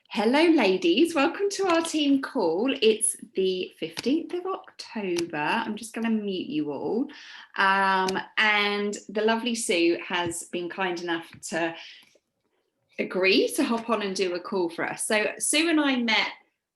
Hello, ladies. Welcome to our team call. It's the 15th of October. I'm just going to mute you all. And the lovely Sue has been kind enough to agree to hop on and do a call for us. So Sue and I met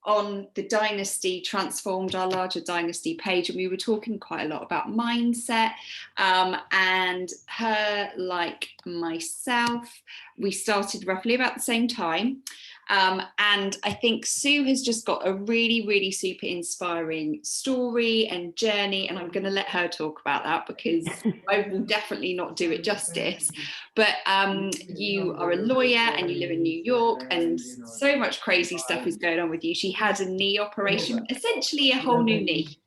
on the Dynasty Transformed, our larger Dynasty page, and we were talking quite a lot about mindset. And her, like myself, we started roughly about the same time. And I think Sue has just got a really, really super inspiring story and journey. And I'm going to let her talk about that because I will definitely not do it justice. But you are a lawyer and you live in New York, and so much crazy stuff is going on with you. She had a knee operation, essentially a whole new knee.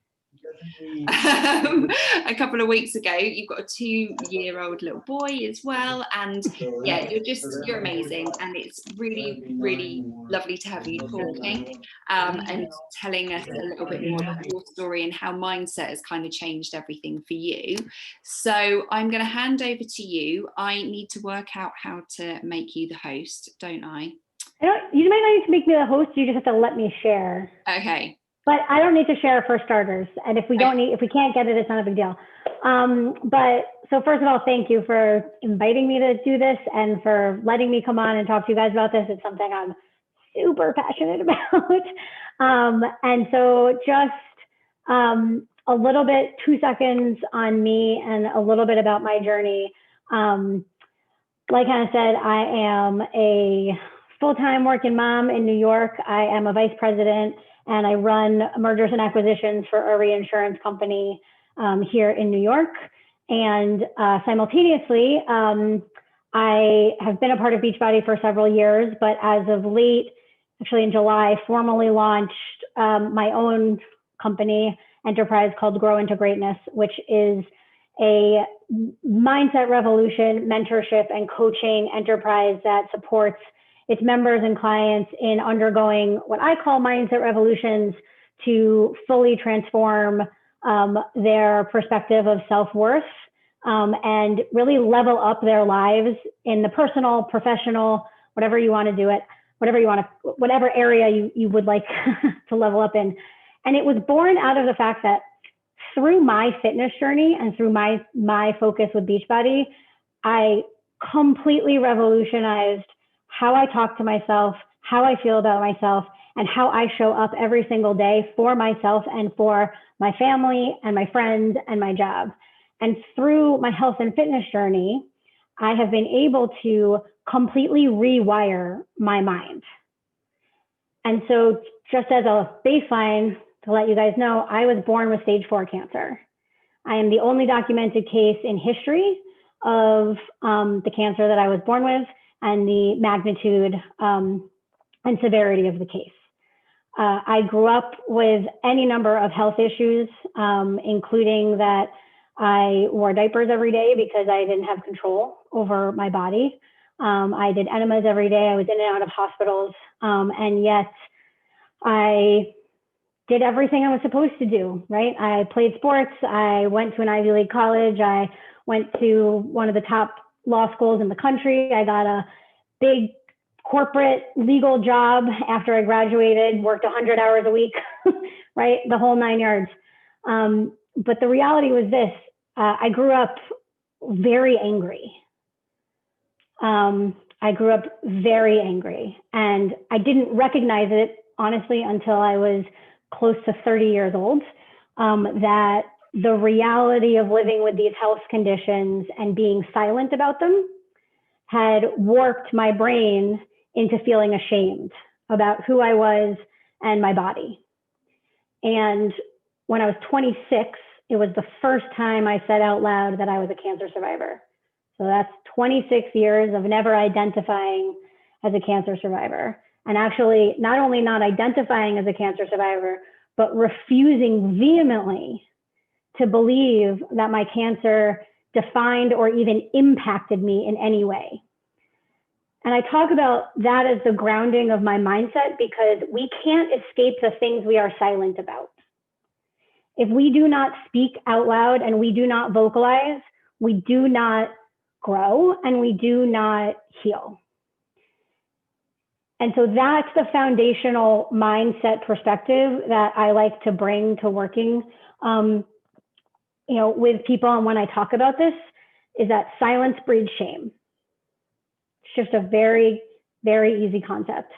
A couple of weeks ago. You've got a 2-year-old little boy as well, and yeah, you're amazing, and it's really lovely to have you talking and telling us a little bit more about your story and how mindset has kind of changed everything for you. So I'm going to hand over to you. I need to work out how to make you the host, don't I? You might not need to make me the host, you just have to let me share. Okay. But I don't need to share for starters. And if we can't get it, it's not a big deal. So first of all, thank you for inviting me to do this and for letting me come on and talk to you guys about this. It's something I'm super passionate about. And so just a little bit, 2 seconds on me and a little bit about my journey. Like Hannah said, I am a full-time working mom in New York. I am a vice president and I run mergers and acquisitions for a reinsurance company here in New York. And simultaneously, I have been a part of Beachbody for several years, but as of late, actually in July, formally launched my own company enterprise called Grow into Greatness, which is a mindset revolution, mentorship, and coaching enterprise that supports its members and clients in undergoing what I call mindset revolutions to fully transform their perspective of self-worth and really level up their lives in the personal, professional, whatever you want to do it, whatever area you would like to level up in. And it was born out of the fact that through my fitness journey and through my focus with Beachbody, I completely revolutionized how I talk to myself, how I feel about myself, and how I show up every single day for myself and for my family and my friends and my job. And through my health and fitness journey, I have been able to completely rewire my mind. And so just as a baseline to let you guys know, I was born with stage 4 cancer. I am the only documented case in history of the cancer that I was born with, and the magnitude and severity of the case. I grew up with any number of health issues, including that I wore diapers every day because I didn't have control over my body. I did enemas every day. I was in and out of hospitals. And yet I did everything I was supposed to do, right? I played sports. I went to an Ivy League college. I went to one of the top law schools in the country. I got a big corporate legal job after I graduated, worked 100 hours a week, right? The whole 9 yards. But the reality was this, I grew up very angry. I grew up very angry, and I didn't recognize it, honestly, until I was close to 30 years old, that the reality of living with these health conditions and being silent about them had warped my brain into feeling ashamed about who I was and my body. And when I was 26, it was the first time I said out loud that I was a cancer survivor. So that's 26 years of never identifying as a cancer survivor. And actually, not only not identifying as a cancer survivor, but refusing vehemently to believe that my cancer defined or even impacted me in any way. And I talk about that as the grounding of my mindset because we can't escape the things we are silent about. If we do not speak out loud and we do not vocalize, we do not grow and we do not heal. And so that's the foundational mindset perspective that I like to bring to working, with people. And when I talk about this, is that silence breeds shame. It's just a very, very easy concept.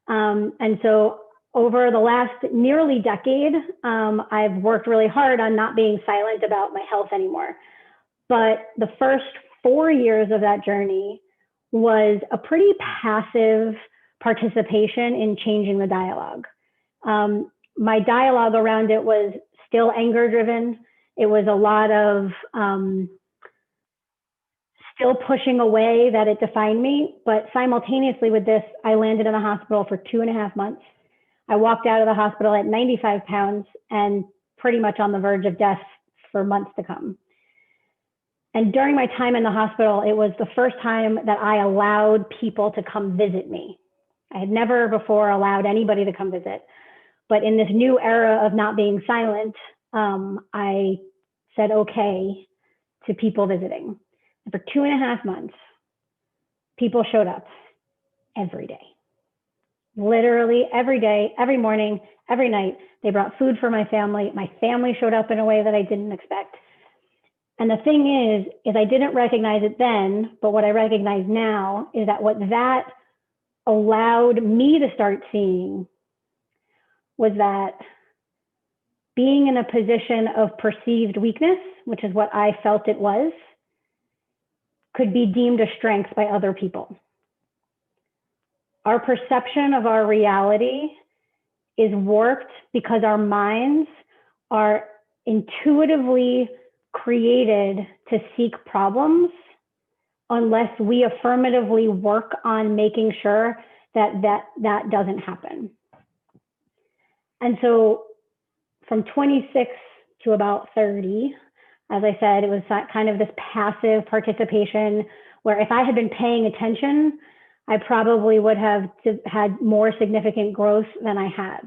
And so over the last nearly decade, I've worked really hard on not being silent about my health anymore. But the first 4 years of that journey was a pretty passive participation in changing the dialogue. My dialogue around it was still anger driven. It was a lot of still pushing away that it defined me. But simultaneously with this, I landed in a hospital for 2.5 months. I walked out of the hospital at 95 pounds and pretty much on the verge of death for months to come. And during my time in the hospital, it was the first time that I allowed people to come visit me. I had never before allowed anybody to come visit. But in this new era of not being silent, I said okay to people visiting. And for 2.5 months, people showed up every day. Literally every day, every morning, every night. They brought food for my family. My family showed up in a way that I didn't expect. And the thing is I didn't recognize it then, but what I recognize now is that what that allowed me to start seeing was that being in a position of perceived weakness, which is what I felt it was, could be deemed a strength by other people. Our perception of our reality is warped because our minds are intuitively created to seek problems unless we affirmatively work on making sure that doesn't happen. And so from 26 to about 30, as I said, it was kind of this passive participation where if I had been paying attention, I probably would have had more significant growth than I had.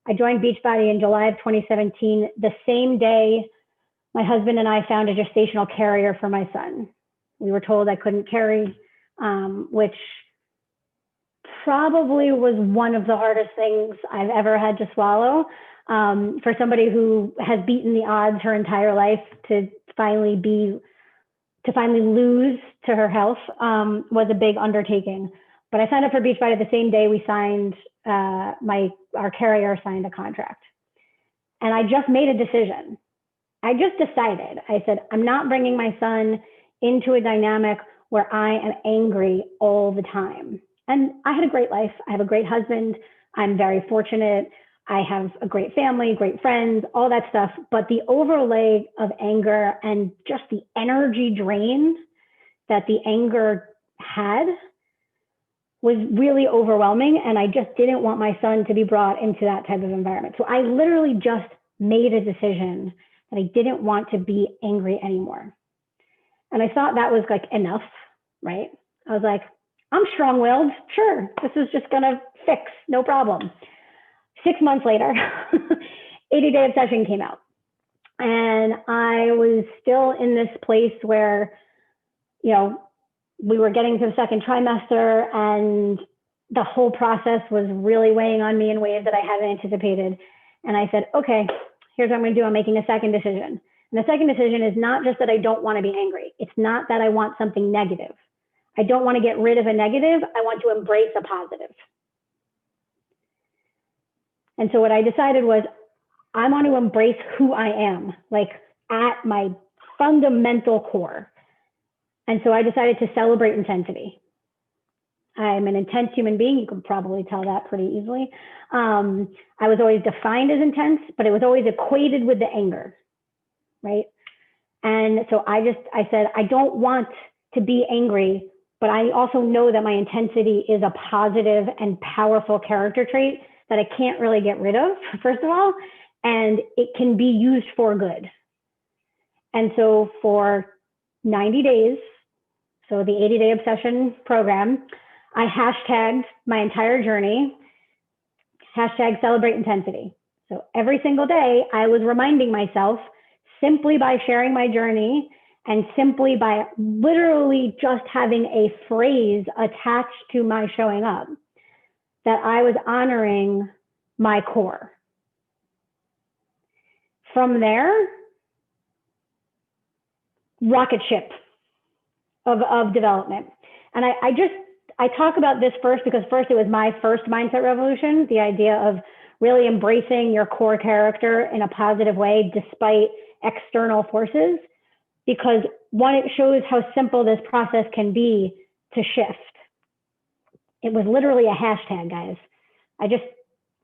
I joined Beachbody in July of 2017, the same day my husband and I found a gestational carrier for my son. We were told I couldn't carry, which probably was one of the hardest things I've ever had to swallow. For somebody who has beaten the odds her entire life to finally lose to her health was a big undertaking. But I signed up for Beachbody the same day we signed, our carrier signed a contract. And I just made a decision. I just decided, I said, I'm not bringing my son into a dynamic where I am angry all the time. And I had a great life. I have a great husband. I'm very fortunate. I have a great family, great friends, all that stuff. But the overlay of anger and just the energy drain that the anger had was really overwhelming. And I just didn't want my son to be brought into that type of environment. So I literally just made a decision that I didn't want to be angry anymore. And I thought that was like enough, right? I was like, I'm strong-willed. Sure, this is just gonna fix, no problem. 6 months later, 80-Day Obsession came out. And I was still in this place where, we were getting to the second trimester and the whole process was really weighing on me in ways that I hadn't anticipated. And I said, okay, here's what I'm gonna do. I'm making a second decision. And the second decision is not just that I don't want to be angry. It's not that I want something negative. I don't want to get rid of a negative. I want to embrace a positive. And so what I decided was I want to embrace who I am, like at my fundamental core. And so I decided to celebrate intensity. I'm an intense human being. You can probably tell that pretty easily. I was always defined as intense, but it was always equated with the anger, right? And so I said, I don't want to be angry, but I also know that my intensity is a positive and powerful character trait that I can't really get rid of, first of all, and it can be used for good. And so for 90 days, so the 80-Day Obsession program, I hashtagged my entire journey, hashtag celebrate intensity. So every single day I was reminding myself simply by sharing my journey and simply by literally just having a phrase attached to my showing up, that I was honoring my core. From there, rocket ship of development. And I talk about this first because first it was my first mindset revolution, the idea of really embracing your core character in a positive way despite external forces, because one, it shows how simple this process can be to shift. It was literally a hashtag, guys. I just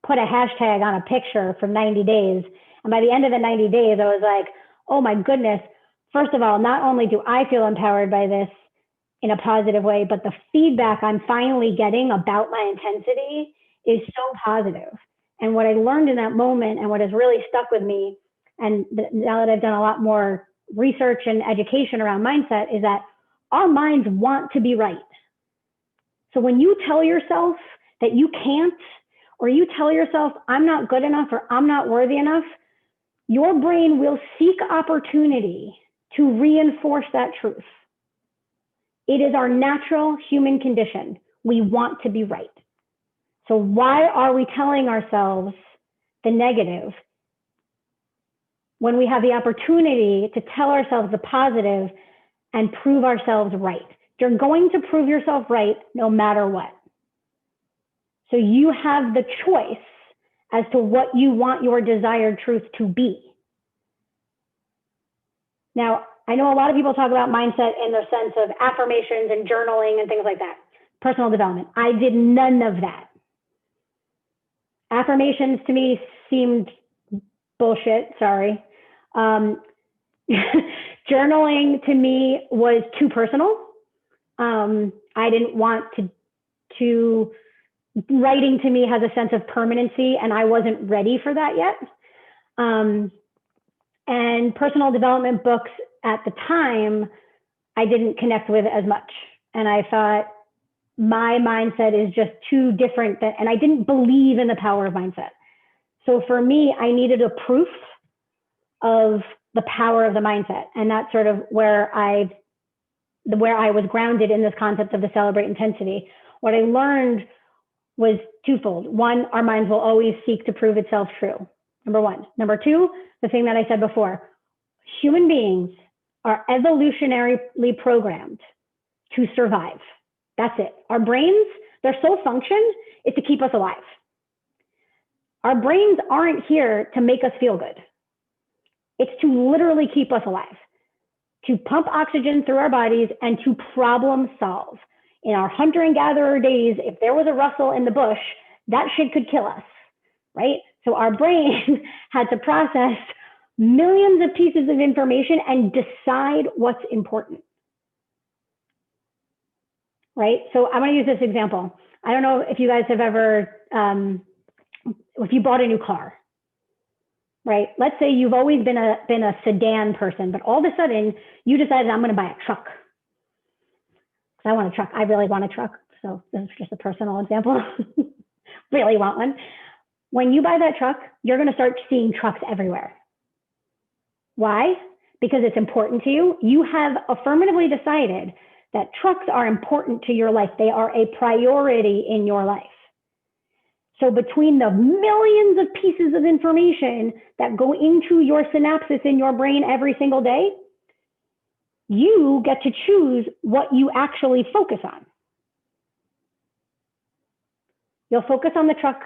put a hashtag on a picture for 90 days. And by the end of the 90 days, I was like, oh my goodness. First of all, not only do I feel empowered by this in a positive way, but the feedback I'm finally getting about my intensity is so positive. And what I learned in that moment and what has really stuck with me, and now that I've done a lot more research and education around mindset, is that our minds want to be right. So when you tell yourself that you can't, or you tell yourself, I'm not good enough or I'm not worthy enough, your brain will seek opportunity to reinforce that truth. It is our natural human condition. We want to be right. So why are we telling ourselves the negative when we have the opportunity to tell ourselves the positive and prove ourselves right? You're going to prove yourself right no matter what. So you have the choice as to what you want your desired truth to be. Now, I know a lot of people talk about mindset in the sense of affirmations and journaling and things like that, personal development. I did none of that. Affirmations to me seemed bullshit, sorry. Journaling to me was too personal. I didn't want to, writing to me has a sense of permanency and I wasn't ready for that yet. And personal development books at the time, I didn't connect with as much. And I thought my mindset is just too different and I didn't believe in the power of mindset. So for me, I needed a proof of the power of the mindset. And that's sort of where I was grounded in this concept of the celebrate intensity. What I learned was twofold. One, our minds will always seek to prove itself true. Number one. Number two, the thing that I said before, human beings are evolutionarily programmed to survive. That's it. Our brains, their sole function is to keep us alive. Our brains aren't here to make us feel good. It's to literally keep us alive, to pump oxygen through our bodies and to problem solve. In our hunter and gatherer days, if there was a rustle in the bush, that shit could kill us, right? So our brain had to process millions of pieces of information and decide what's important, right? So I'm going to use this example. I don't know if you guys have ever, if you bought a new car, right? Let's say you've always been a sedan person, but all of a sudden you decided I'm going to buy a truck. I want a truck. I really want a truck. So this is just a personal example. Really want one. When you buy that truck, you're going to start seeing trucks everywhere. Why? Because it's important to you. You have affirmatively decided that trucks are important to your life. They are a priority in your life. So between the millions of pieces of information that go into your synapses in your brain every single day, you get to choose what you actually focus on. You'll focus on the truck.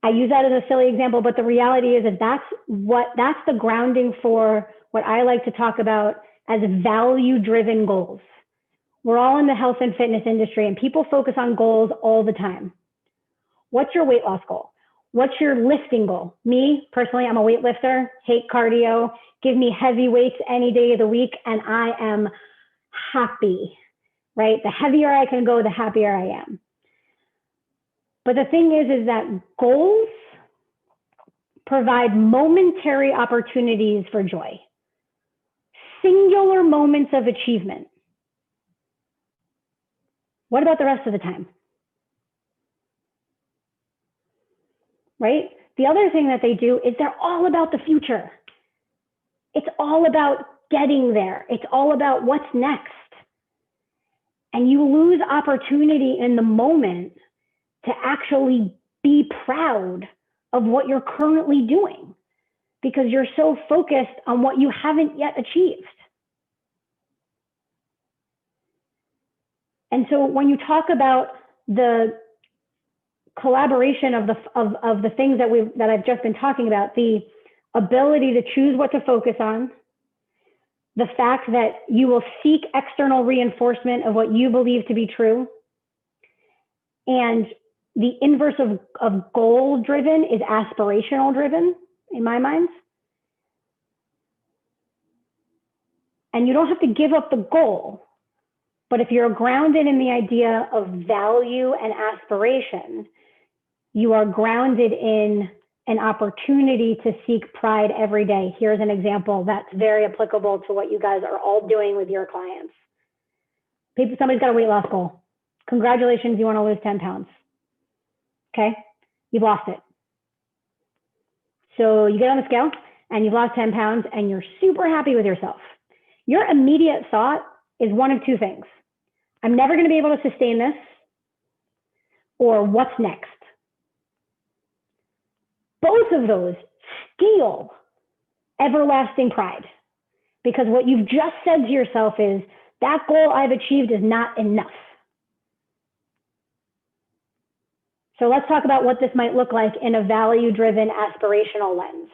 I use that as a silly example, but the reality is that that's the grounding for what I like to talk about as value-driven goals. We're all in the health and fitness industry and people focus on goals all the time. What's your weight loss goal? What's your lifting goal? Me, personally, I'm a weightlifter, hate cardio, give me heavy weights any day of the week, and I am happy, right? The heavier I can go, the happier I am. But the thing is that goals provide momentary opportunities for joy, singular moments of achievement. What about the rest of the time? Right? The other thing that they do is they're all about the future. It's all about getting there. It's all about what's next. And you lose opportunity in the moment to actually be proud of what you're currently doing because you're so focused on what you haven't yet achieved. And so when you talk about the collaboration of the things that I've just been talking about, the ability to choose what to focus on, the fact that you will seek external reinforcement of what you believe to be true, and the inverse of goal driven is aspirational driven in my mind. And you don't have to give up the goal, but if you're grounded in the idea of value and aspiration, you are grounded in an opportunity to seek pride every day. Here's an example that's very applicable to what you guys are all doing with your clients. Somebody's got a weight loss goal. Congratulations, you want to lose 10 pounds. Okay, you've lost it. So you get on the scale and you've lost 10 pounds and you're super happy with yourself. Your immediate thought is one of two things. I'm never going to be able to sustain this, or what's next? Both of those steal everlasting pride, because what you've just said to yourself is, that goal I've achieved is not enough. So let's talk about what this might look like in a value-driven aspirational lens.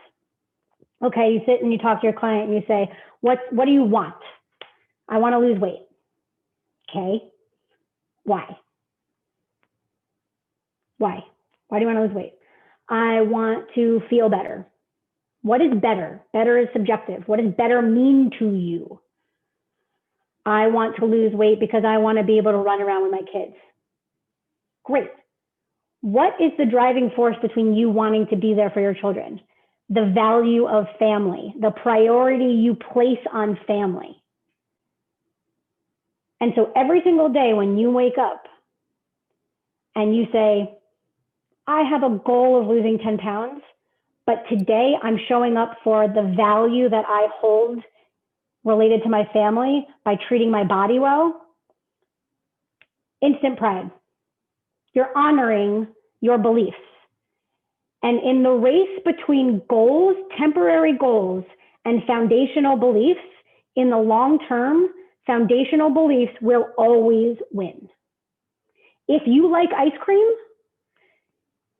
Okay, you sit and you talk to your client and you say, what do you want? I want to lose weight. Okay, why? Why? Why do you want to lose weight? I want to feel better. What is better? Better is subjective. What does better mean to you? I want to lose weight because I want to be able to run around with my kids. Great. What is the driving force between you wanting to be there for your children? The value of family, the priority you place on family. And so every single day when you wake up and you say, I have a goal of losing 10 pounds, but today I'm showing up for the value that I hold related to my family by treating my body well, instant pride. You're honoring your beliefs. And in the race between goals, temporary goals, and foundational beliefs, in the long term, foundational beliefs will always win. If you like ice cream,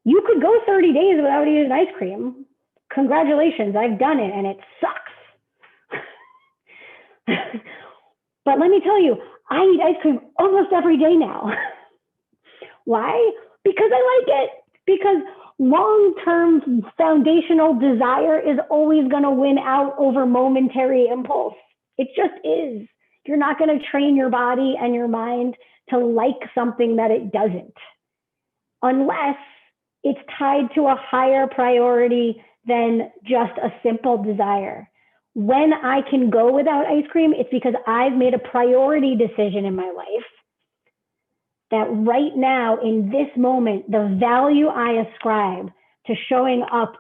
you could go 30 days without eating ice cream. Congratulations, I've done it and it sucks. But let me tell you, I eat ice cream almost every day now. Why? Because I like it. Because long-term foundational desire is always going to win out over momentary impulse. It just is. You're not going to train your body and your mind to like something that it doesn't, unless it's tied to a higher priority than just a simple desire. When I can go without ice cream, it's because I've made a priority decision in my life that right now, in this moment, the value I ascribe to showing up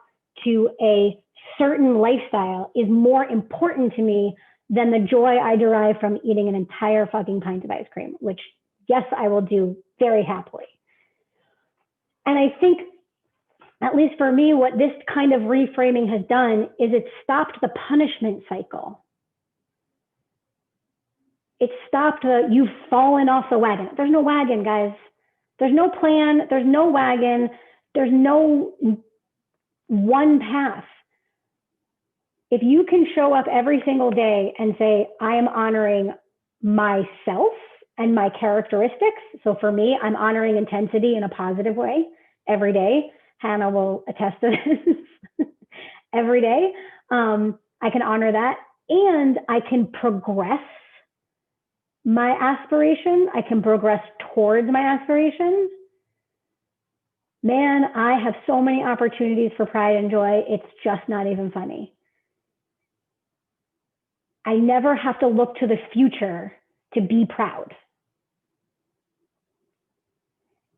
to a certain lifestyle is more important to me than the joy I derive from eating an entire fucking pint of ice cream, which, yes, I will do very happily. And I think, at least for me, what this kind of reframing has done is it stopped the punishment cycle. It stopped you've fallen off the wagon. There's no wagon, guys. There's no plan. There's no wagon. There's no one path. If you can show up every single day and say, I am honoring myself and my characteristics. So for me, I'm honoring intensity in a positive way every day. Hannah will attest to this. Every day, I can honor that, and I can progress my aspiration. I can progress towards my aspiration. Man, I have so many opportunities for pride and joy. It's just not even funny. I never have to look to the future to be proud.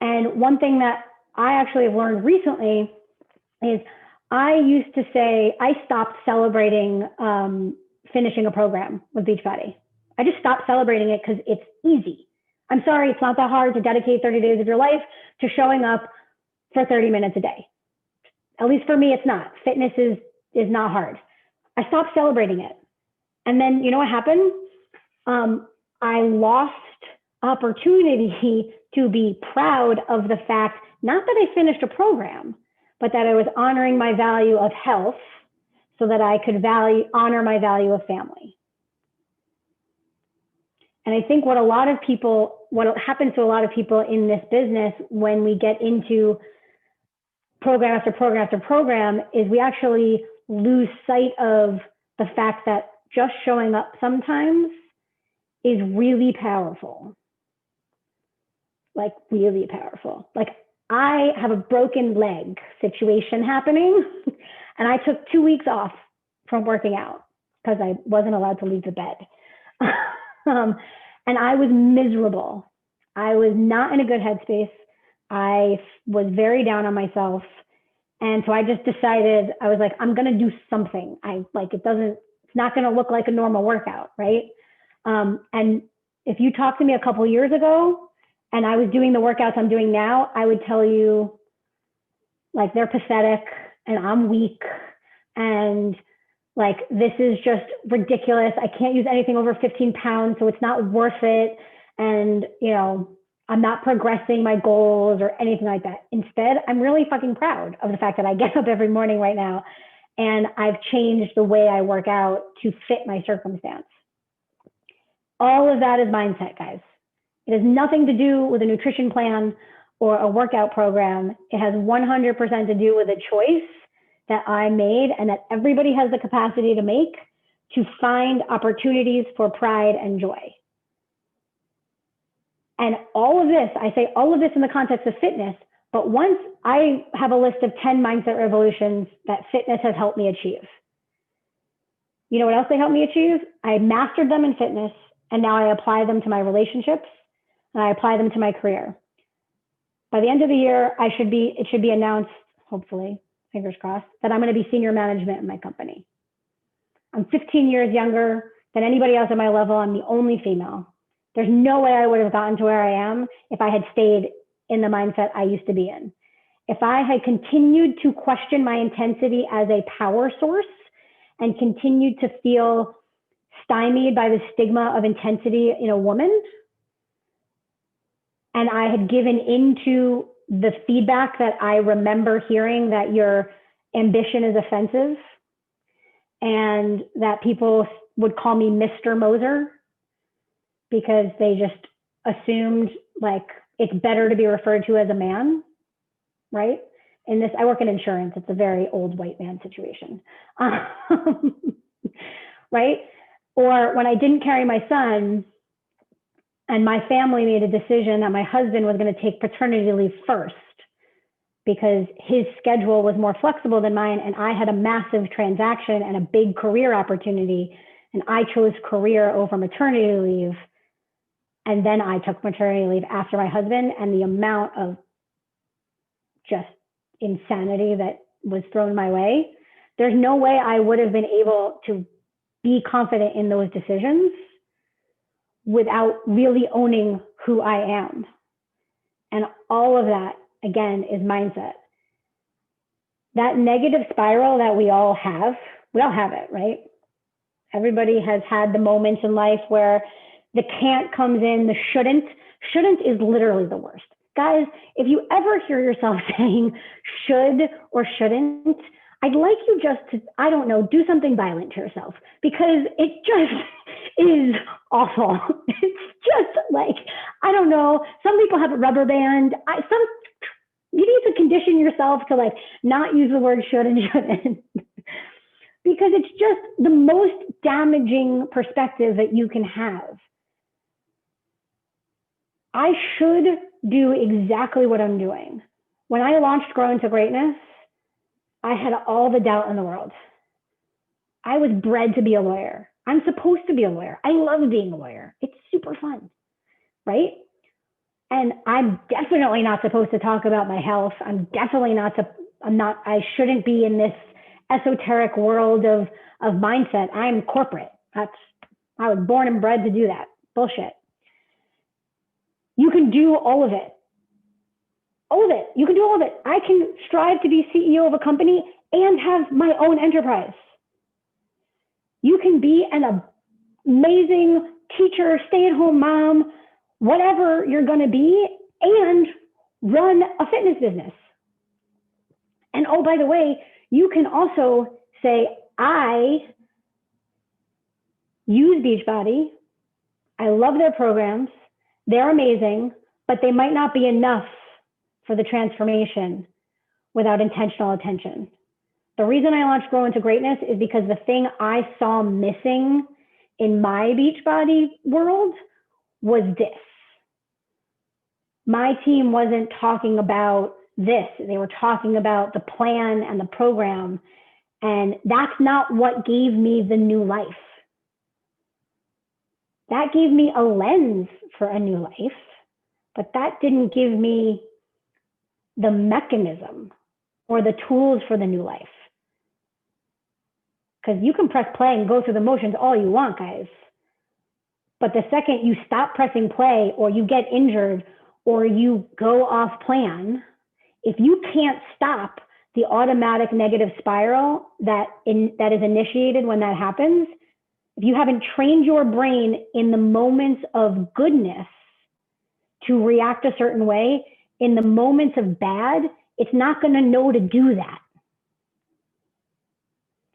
And one thing that I actually have learned recently is I used to say, I stopped celebrating finishing a program with Beachbody. I just stopped celebrating it because it's easy. I'm sorry, it's not that hard to dedicate 30 days of your life to showing up for 30 minutes a day. At least for me, it's not. Fitness is not hard. I stopped celebrating it. And then you know what happened? I lost opportunity to be proud of the fact, not that I finished a program, but that I was honoring my value of health so that I could honor my value of family. And I think what happens to a lot of people in this business when we get into program after program after program is we actually lose sight of the fact that just showing up sometimes is really powerful. Like really powerful. Like I have a broken leg situation happening and I took 2 weeks off from working out because I wasn't allowed to leave the bed. And I was miserable. I was not in a good headspace. I was very down on myself. And so I just decided, I was like, I'm going to do something. It's not going to look like a normal workout, right? And if you talked to me a couple of years ago and I was doing the workouts I'm doing now, I would tell you like they're pathetic and I'm weak and like, this is just ridiculous. I can't use anything over 15 pounds, so it's not worth it. And, you know, I'm not progressing my goals or anything like that. Instead, I'm really fucking proud of the fact that I get up every morning right now and I've changed the way I work out to fit my circumstance. All of that is mindset, guys. It has nothing to do with a nutrition plan or a workout program. It has 100% to do with a choice that I made and that everybody has the capacity to make to find opportunities for pride and joy. And all of this, I say all of this in the context of fitness, but once I have a list of 10 mindset revolutions that fitness has helped me achieve. You know what else they helped me achieve? I mastered them in fitness and now I apply them to my relationships and I apply them to my career. By the end of the year, it should be announced, hopefully, fingers crossed, that I'm going to be senior management in my company. I'm 15 years younger than anybody else at my level. I'm the only female. There's no way I would have gotten to where I am if I had stayed in the mindset I used to be in. If I had continued to question my intensity as a power source and continued to feel stymied by the stigma of intensity in a woman, and I had given into the feedback that I remember hearing that your ambition is offensive and that people would call me Mr. Moser because they just assumed like it's better to be referred to as a man, right? In this, I work in insurance. It's a very old white man situation, right? Or when I didn't carry my son, and my family made a decision that my husband was going to take paternity leave first because his schedule was more flexible than mine. And I had a massive transaction and a big career opportunity. And I chose career over maternity leave. And then I took maternity leave after my husband, and the amount of just insanity that was thrown my way. There's no way I would have been able to be confident in those decisions without really owning who I am. And all of that, again, is mindset. That negative spiral that we all have it, right? Everybody has had the moments in life where the can't comes in, the shouldn't is literally the worst. Guys, if you ever hear yourself saying should or shouldn't, I'd like you just to, I don't know, do something violent to yourself because it just is awful. It's just like, I don't know, some people have a rubber band. You need to condition yourself to like not use the word should and shouldn't because it's just the most damaging perspective that you can have. I should do exactly what I'm doing. When I launched Grow into Greatness, I had all the doubt in the world. I was bred to be a lawyer. I'm supposed to be a lawyer. I love being a lawyer. It's super fun, right? And I'm definitely not supposed to talk about my health. I shouldn't be in this esoteric world of mindset. I'm corporate. I was born and bred to do that. Bullshit. You can do all of it. All of it. You can do all of it. I can strive to be CEO of a company and have my own enterprise. You can be an amazing teacher, stay-at-home mom, whatever you're going to be, and run a fitness business. And oh, by the way, you can also say, I use Beachbody. I love their programs. They're amazing, but they might not be enough for the transformation without intentional attention. The reason I launched Grow Into Greatness is because the thing I saw missing in my Beachbody world was this. My team wasn't talking about this. They were talking about the plan and the program. And that's not what gave me the new life. That gave me a lens for a new life, but that didn't give me the mechanism or the tools for the new life. Because you can press play and go through the motions all you want, guys. But the second you stop pressing play or you get injured or you go off plan, if you can't stop the automatic negative spiral that is initiated when that happens, if you haven't trained your brain in the moments of goodness to react a certain way, in the moments of bad, it's not going to know to do that.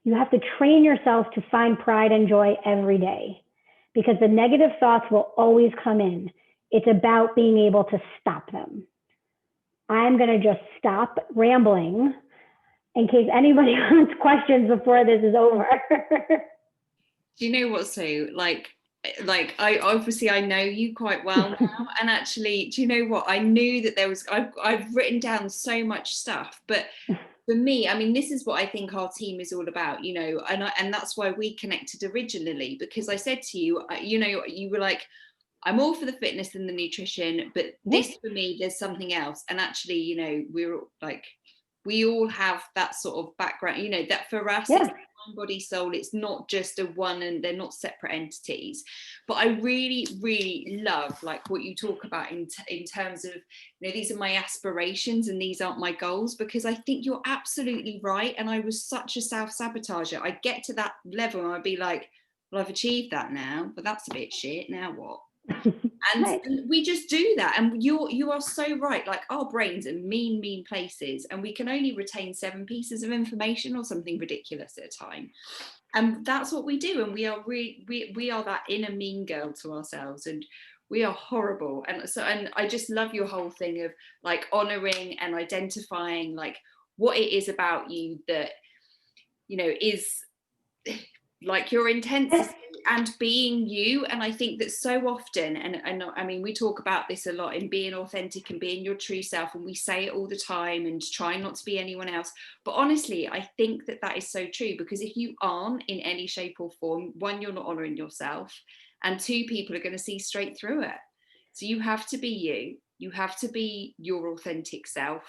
You have to train yourself to find pride and joy every day because the negative thoughts will always come in. It's about being able to stop them. I'm going to just stop rambling in case anybody wants questions before this is over. Do you know what, Sue? Like I know you quite well now, and actually, do you know what? I knew that there was. I've written down so much stuff, but for me, I mean, this is what I think our team is all about, you know, and that's why we connected originally, because I said to you, you know, you were like, I'm all for the fitness and the nutrition, but this for me, there's something else. And actually, you know, we're like, we all have that sort of background, you know, that for us, it's mind, body, soul. It's not just a one, and they're not separate entities. But I really, really love like what you talk about in terms of, you know, these are my aspirations and these aren't my goals, because I think you're absolutely right. And I was such a self-sabotager. I get to that level and I'd be like, well, I've achieved that now, but that's a bit shit. Now what? And we just do that, and you are so right. Like, our brains are mean places, and we can only retain 7 pieces of information or something ridiculous at a time, and that's what we do. And we are that inner mean girl to ourselves, and we are horrible. And so, and I just love your whole thing of like honoring and identifying like what it is about you that, you know, is like your intensity and being you. And I think that so often, and I mean, we talk about this a lot in being authentic and being your true self, and we say it all the time and trying not to be anyone else. But honestly, I think that that is so true, because if you aren't in any shape or form, 1, you're not honoring yourself, and 2, people are going to see straight through it. So you have to be you. You have to be your authentic self.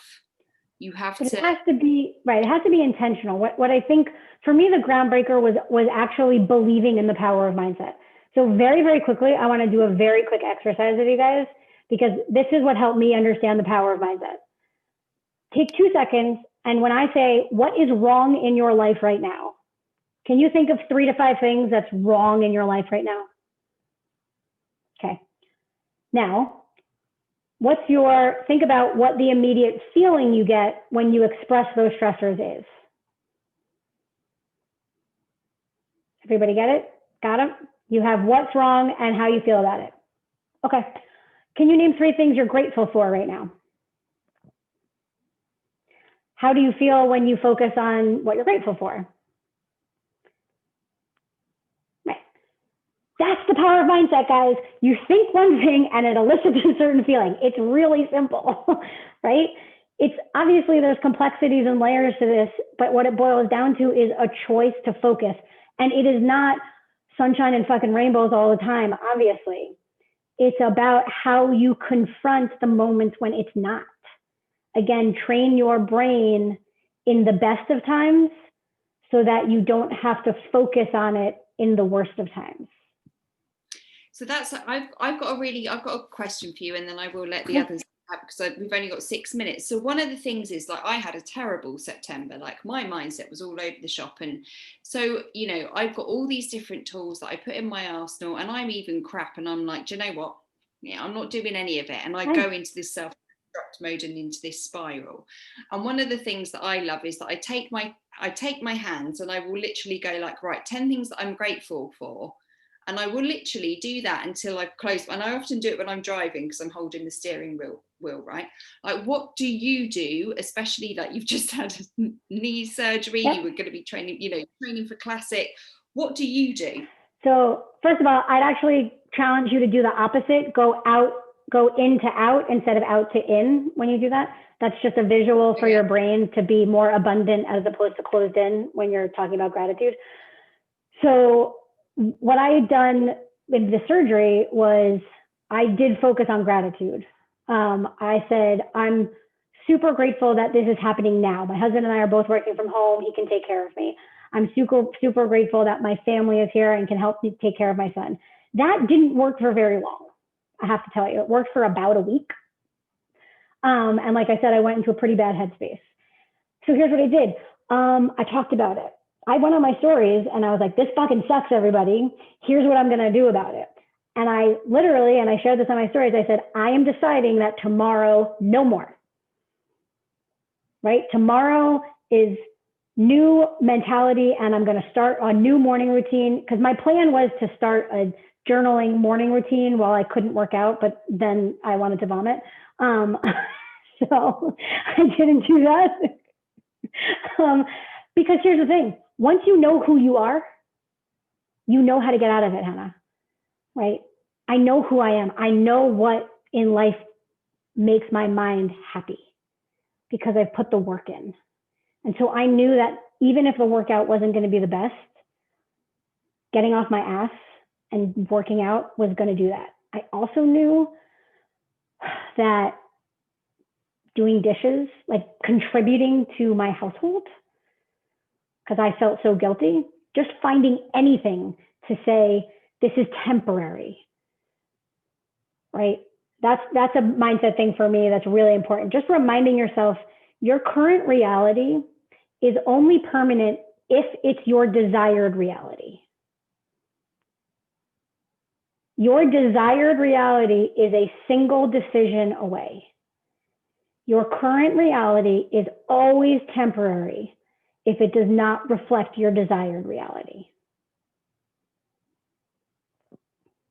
You have to. It has to be right. It has to be intentional. What I think for me, the groundbreaker was actually believing in the power of mindset. So very, very quickly, I want to do a very quick exercise with you guys, because this is what helped me understand the power of mindset. Take 2 seconds, and when I say, what is wrong in your life right now? Can you think of 3 to 5 things that's wrong in your life right now? Okay. Now, think about what the immediate feeling you get when you express those stressors is. Everybody get it? Got it? You have what's wrong and how you feel about it. Okay. Can you name 3 things you're grateful for right now? How do you feel when you focus on what you're grateful for? Right. That's the power of mindset, guys. You think one thing and it elicits a certain feeling. It's really simple, right? It's obviously there's complexities and layers to this, but what it boils down to is a choice to focus. And it is not sunshine and fucking rainbows all the time, obviously. It's about how you confront the moments when it's not. Again, train your brain in the best of times so that you don't have to focus on it in the worst of times. So that's I've got a question for you, and then I will let the others have, because we've only got 6 minutes. So one of the things is, like, I had a terrible September. Like, my mindset was all over the shop, and so, you know, I've got all these different tools that I put in my arsenal, and I'm even crap, and I'm like, do you know what? Yeah, I'm not doing any of it, and I go into this self-destruct mode and into this spiral. And one of the things that I love is that I take my hands, and I will literally go like, right, 10 things that I'm grateful for. And I will literally do that until I've closed. And I often do it when I'm driving, because I'm holding the steering wheel, right? Like, what do you do, especially like you've just had knee surgery, you were going to be training, you know, training for classic. What do you do? So first of all, I'd actually challenge you to do the opposite. Go in to out instead of out to in when you do that. That's just a visual for your brain to be more abundant as opposed to closed in when you're talking about gratitude. So what I had done with the surgery was I did focus on gratitude. I said, I'm super grateful that this is happening now. My husband and I are both working from home. He can take care of me. I'm super grateful that my family is here and can help me take care of my son. That didn't work for very long, I have to tell you. It worked for about a week. And like I said, I went into a pretty bad headspace. So here's what I did. I talked about it. I went on my stories and I was like, this fucking sucks, everybody. Here's what I'm going to do about it. And I literally, and I shared this on my stories, I said, I am deciding that tomorrow, no more. Right? Tomorrow is new mentality, and I'm going to start a new morning routine, because my plan was to start a journaling morning routine while I couldn't work out, but then I wanted to vomit. So I didn't do that. Because here's the thing. Once you know who you are, you know how to get out of it, Hannah, right? I know who I am. I know what in life makes my mind happy because I've put the work in. And so I knew that even if the workout wasn't going to be the best, getting off my ass and working out was going to do that. I also knew that doing dishes, like contributing to my household, because I felt so guilty, just finding anything to say, this is temporary, right? That's a mindset thing for me that's really important. Just reminding yourself, your current reality is only permanent if it's your desired reality. Your desired reality is a single decision away. Your current reality is always temporary if it does not reflect your desired reality.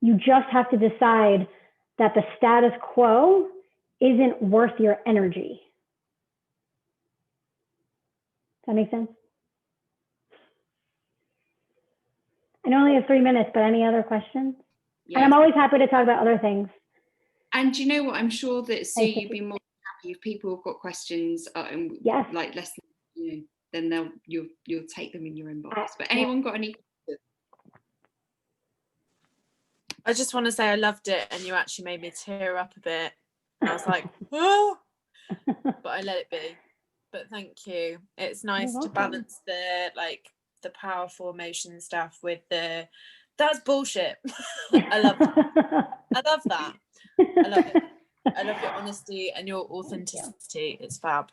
You just have to decide that the status quo isn't worth your energy. Does that make sense? I only have 3 minutes, but any other questions? Yes. And I'm always happy to talk about other things. And you know what? I'm sure that, Sue, you'd be more happy if people have got questions, yes. like less than, you know, then you'll take them in your inbox. But anyone got any questions? I just want to say I loved it, and you actually made me tear up a bit. And I was like, oh, but I let it be. But thank you. It's nice to balance the powerful emotion stuff with that's bullshit. I love that. I love that. I love it. I love your honesty and your authenticity. It's fab.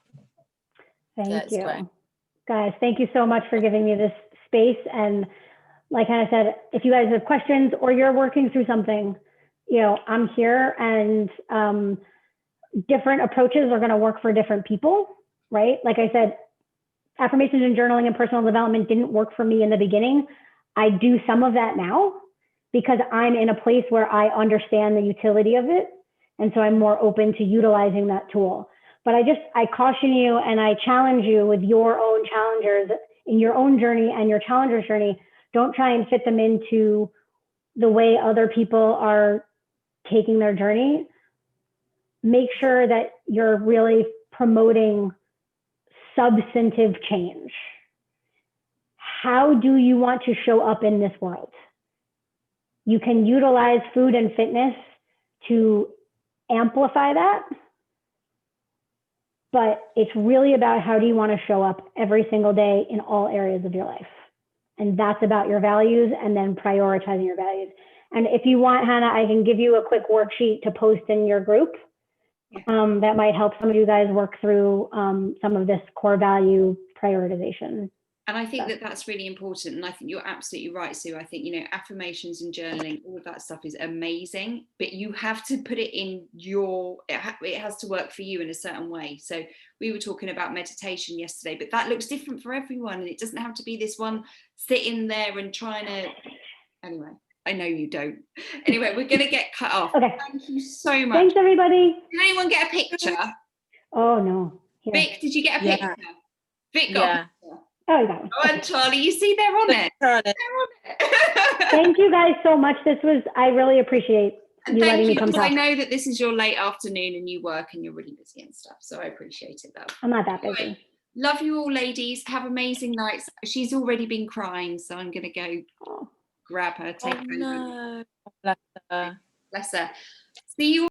Thank you. Great. Guys, thank you so much for giving me this space. And like Hannah said, if you guys have questions or you're working through something, you know, I'm here, and different approaches are going to work for different people, right? Like I said, affirmations and journaling and personal development didn't work for me in the beginning. I do some of that now because I'm in a place where I understand the utility of it. And so I'm more open to utilizing that tool. But I caution you and I challenge you with your own challengers in your own journey and your challenger's journey. Don't try and fit them into the way other people are taking their journey. Make sure that you're really promoting substantive change. How do you want to show up in this world? You can utilize food and fitness to amplify that, but it's really about how do you want to show up every single day in all areas of your life. And that's about your values and then prioritizing your values. And if you want, Hannah, I can give you a quick worksheet to post in your group. That might help some of you guys work through some of this core value prioritization. And I think that that's really important. And I think you're absolutely right, Sue. I think, you know, affirmations and journaling, all of that stuff is amazing, but you have to put it in it has to work for you in a certain way. So we were talking about meditation yesterday, but that looks different for everyone. And it doesn't have to be this one sitting there and trying to, anyway, I know you don't. Anyway, we're going to get cut off. Okay. Thank you so much. Thanks, everybody. Did anyone get a picture? Oh, no. Here. Vic, did you get a picture? Vic got a picture. Oh, you got it. Oh, and Charlie, you see they're on it. They're on it. Thank you guys so much. I really appreciate you letting me come talk. I know that this is your late afternoon and you work and you're really busy and stuff. So I appreciate it, love. I'm not that busy. Anyway, love you all, ladies. Have amazing nights. She's already been crying, so I'm going to go grab her, take her. No. Bless her. Bless her. See you.